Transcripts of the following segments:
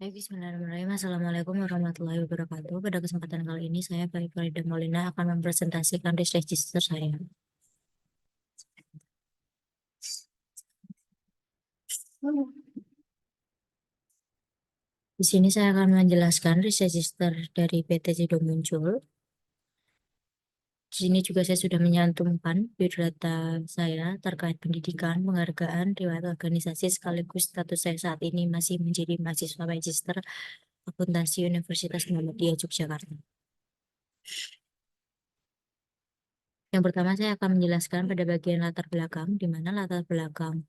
Bismillahirrahmanirrahim. Assalamualaikum warahmatullahi wabarakatuh. Pada kesempatan kali ini saya Baik Farida Maulina akan mempresentasikan risk register saya. Di sini saya akan menjelaskan risk register dari PT Sido Muncul. Di sini juga saya sudah menyantumkan biodata saya terkait pendidikan, penghargaan, riwayat organisasi sekaligus status saya saat ini masih menjadi mahasiswa magister akuntansi Universitas Muhammadiyah Yogyakarta. Yang pertama saya akan menjelaskan pada bagian latar belakang, di mana latar belakang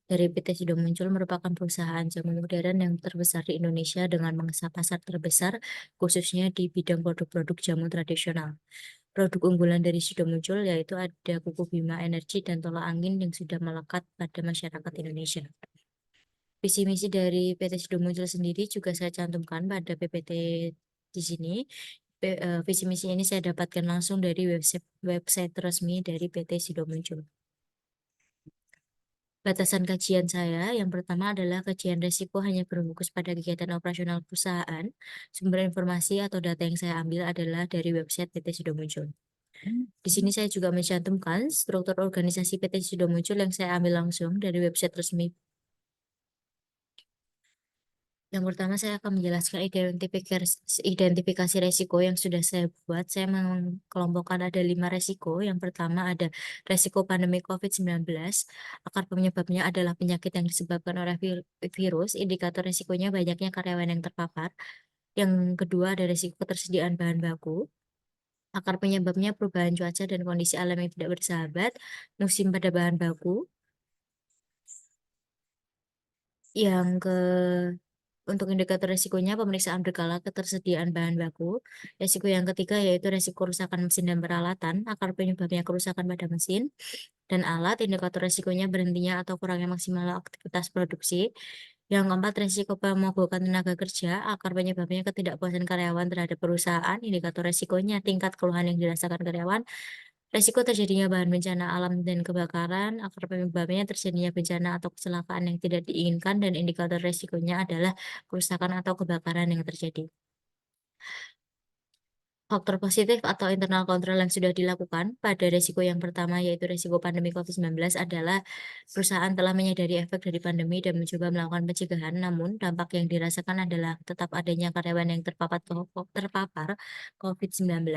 dari PT Sido Muncul merupakan perusahaan jamu modern yang terbesar di Indonesia dengan mengesah pasar terbesar, khususnya di bidang produk-produk jamu tradisional. Produk unggulan dari Sido Muncul yaitu ada Kuku Bima Energi dan Tolak Angin yang sudah melekat pada masyarakat Indonesia. Visi misi dari PT Sido Muncul sendiri juga saya cantumkan pada PPT di sini. Visi misi ini saya dapatkan langsung dari website resmi dari PT Sido Muncul. Batasan kajian saya, yang pertama adalah kajian risiko hanya berfokus pada kegiatan operasional perusahaan. Sumber informasi atau data yang saya ambil adalah dari website PT Sido Muncul. Di sini saya juga mencantumkan struktur organisasi PT Sido Muncul yang saya ambil langsung dari website resmi. Yang pertama saya akan menjelaskan identifikasi resiko yang sudah saya buat. Saya mengelompokkan ada 5 resiko. Yang pertama ada resiko pandemi COVID-19. Akar penyebabnya adalah penyakit yang disebabkan oleh virus. Indikator resikonya banyaknya karyawan yang terpapar. Yang kedua ada resiko ketersediaan bahan baku. Akar penyebabnya perubahan cuaca dan kondisi alam yang tidak bersahabat. Musim pada bahan baku. Yang ke Untuk indikator risikonya, pemeriksaan berkala ketersediaan bahan baku. Risiko yang ketiga yaitu risiko kerusakan mesin dan peralatan, akar penyebabnya kerusakan pada mesin dan alat. Indikator risikonya berhentinya atau kurangnya maksimal aktivitas produksi. Yang keempat, risiko pemogokan tenaga kerja, akar penyebabnya ketidakpuasan karyawan terhadap perusahaan. Indikator risikonya tingkat keluhan yang dirasakan karyawan. Risiko terjadinya bahan bencana alam dan kebakaran, akar penyebabnya terjadinya bencana atau kecelakaan yang tidak diinginkan, dan indikator risikonya adalah kerusakan atau kebakaran yang terjadi. Faktor positif atau internal control yang sudah dilakukan pada risiko yang pertama yaitu risiko pandemi COVID-19 adalah perusahaan telah menyadari efek dari pandemi dan mencoba melakukan pencegahan, namun dampak yang dirasakan adalah tetap adanya karyawan yang terpapar COVID-19.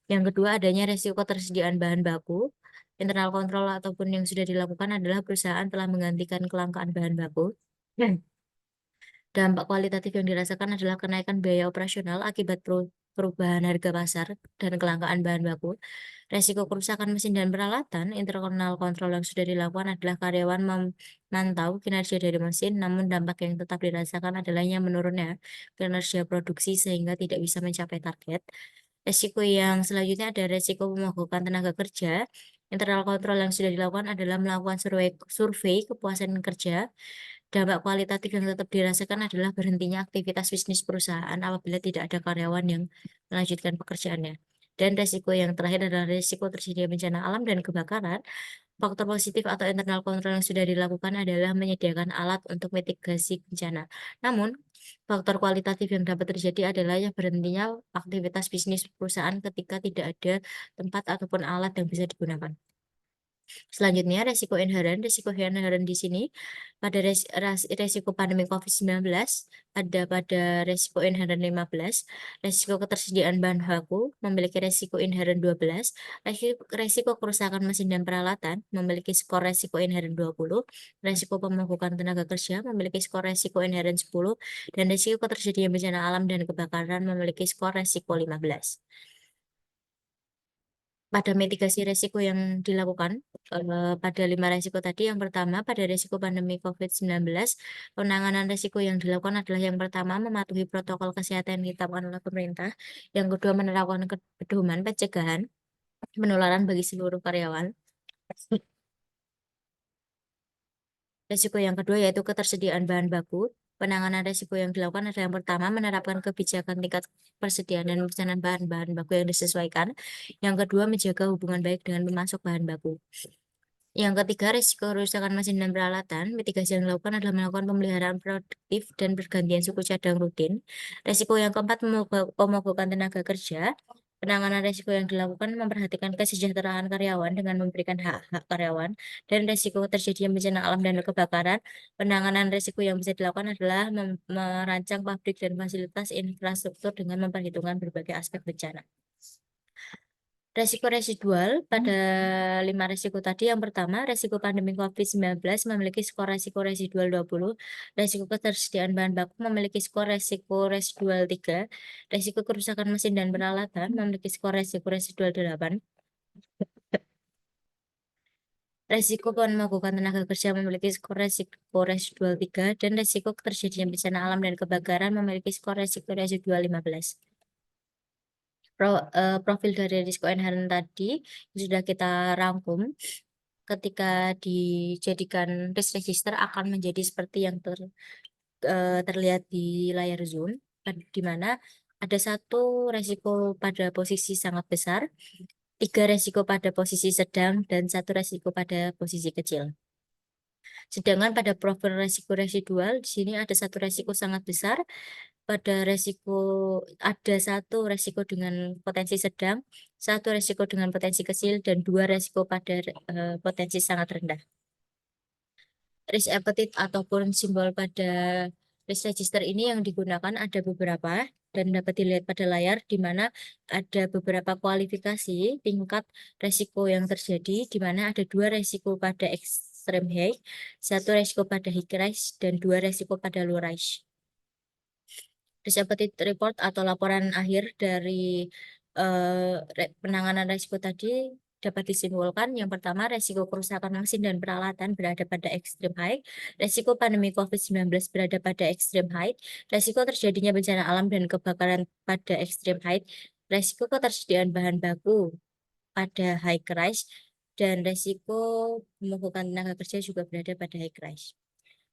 Yang kedua, adanya risiko ketersediaan bahan baku. Internal control ataupun yang sudah dilakukan adalah perusahaan telah menggantikan kelangkaan bahan baku. Dampak kualitatif yang dirasakan adalah kenaikan biaya operasional akibat perubahan harga pasar dan kelangkaan bahan baku. Resiko kerusakan mesin dan peralatan, internal control yang sudah dilakukan adalah karyawan memantau kinerja dari mesin, namun dampak yang tetap dirasakan adalah yang menurunnya kinerja produksi sehingga tidak bisa mencapai target. Resiko yang selanjutnya ada resiko pemogokan tenaga kerja. Internal control yang sudah dilakukan adalah melakukan survei kepuasan kerja. Dampak kualitatif yang tetap dirasakan adalah berhentinya aktivitas bisnis perusahaan apabila tidak ada karyawan yang melanjutkan pekerjaannya. Dan resiko yang terakhir adalah resiko terjadinya bencana alam dan kebakaran. Faktor positif atau internal control yang sudah dilakukan adalah menyediakan alat untuk mitigasi bencana. Namun, faktor kualitatif yang dapat terjadi adalah yang berhentinya aktivitas bisnis perusahaan ketika tidak ada tempat ataupun alat yang bisa digunakan. Selanjutnya, risiko inheren di sini pada resiko pandemi COVID-19 ada pada resiko inheren 15, resiko ketersediaan bahan baku memiliki resiko inheren 12, resiko kerusakan mesin dan peralatan memiliki skor resiko inheren 20, resiko pemogokan tenaga kerja memiliki skor resiko inheren 10, dan resiko ketersediaan bencana alam dan kebakaran memiliki skor resiko 15. Pada mitigasi resiko yang dilakukan pada 5 resiko tadi, yang pertama pada resiko pandemi COVID-19, penanganan resiko yang dilakukan adalah yang pertama mematuhi protokol kesehatan yang ditetapkan oleh pemerintah, yang kedua menerapkan pedoman pencegahan penularan bagi seluruh karyawan. Resiko yang kedua yaitu ketersediaan bahan baku. Penanganan resiko yang dilakukan adalah yang pertama menerapkan kebijakan tingkat persediaan dan pemesanan bahan-bahan baku yang disesuaikan. Yang kedua menjaga hubungan baik dengan pemasok bahan baku. Yang ketiga, risiko kerusakan mesin dan peralatan. Mitigasi yang dilakukan adalah melakukan pemeliharaan produktif dan pergantian suku cadang rutin. Risiko yang keempat, pemogokan tenaga kerja. Penanganan risiko yang dilakukan memperhatikan kesejahteraan karyawan dengan memberikan hak-hak karyawan. Dan risiko terjadinya bencana alam dan kebakaran. Penanganan risiko yang bisa dilakukan adalah merancang pabrik dan fasilitas infrastruktur dengan memperhitungkan berbagai aspek bencana. Resiko residual pada 5 resiko tadi, yang pertama, resiko pandemi COVID-19 memiliki skor resiko residual 20, resiko ketersediaan bahan baku memiliki skor resiko residual 3, resiko kerusakan mesin dan peralatan memiliki skor resiko residual 8, resiko pemogokan tenaga kerja memiliki skor resiko residual 3, dan resiko terjadinya bencana alam dan kebakaran memiliki skor resiko residual 15. Profil dari risiko inherent tadi sudah kita rangkum. Ketika dijadikan risk register akan menjadi seperti yang terlihat di layar Zoom, di mana ada 1 resiko pada posisi sangat besar, 3 resiko pada posisi sedang, dan 1 resiko pada posisi kecil. Sedangkan pada profil resiko residual, di sini ada 1 resiko sangat besar, pada resiko ada 1 resiko dengan potensi sedang, 1 resiko dengan potensi kecil, dan 2 resiko pada potensi sangat rendah. Risk appetite ataupun simbol pada risk register ini yang digunakan ada beberapa dan dapat dilihat pada layar, di mana ada beberapa kualifikasi tingkat resiko yang terjadi, di mana ada 2 resiko pada extreme high, 1 resiko pada high risk, dan 2 resiko pada low risk. Risk appetite report atau laporan akhir dari penanganan resiko tadi dapat disimpulkan. Yang pertama, resiko kerusakan mesin dan peralatan berada pada extreme high, resiko pandemi COVID-19 berada pada extreme high, resiko terjadinya bencana alam dan kebakaran pada extreme high, resiko ketersediaan bahan baku pada high risk, dan resiko pemogokan tenaga kerja juga berada pada high risk.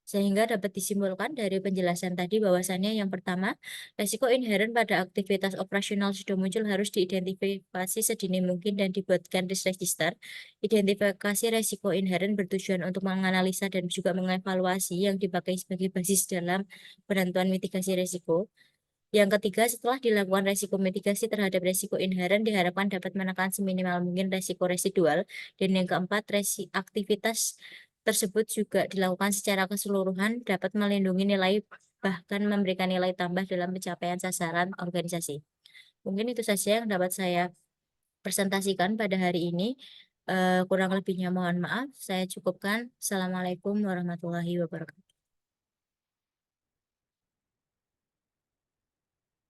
Sehingga dapat disimpulkan dari penjelasan tadi bahwasannya yang pertama, resiko inherent pada aktivitas operasional sudah muncul harus diidentifikasi sedini mungkin dan dibuatkan risk register. Identifikasi resiko inherent bertujuan untuk menganalisa dan juga mengevaluasi yang dipakai sebagai basis dalam penentuan mitigasi resiko. Yang ketiga, setelah dilakukan resiko mitigasi terhadap resiko inherent diharapkan dapat menekan seminimal mungkin resiko residual. Dan yang keempat, aktivitas tersebut juga dilakukan secara keseluruhan dapat melindungi nilai bahkan memberikan nilai tambah dalam pencapaian sasaran organisasi. Mungkin itu saja yang dapat saya presentasikan pada hari ini. Kurang lebihnya mohon maaf. Saya cukupkan. Assalamualaikum warahmatullahi wabarakatuh.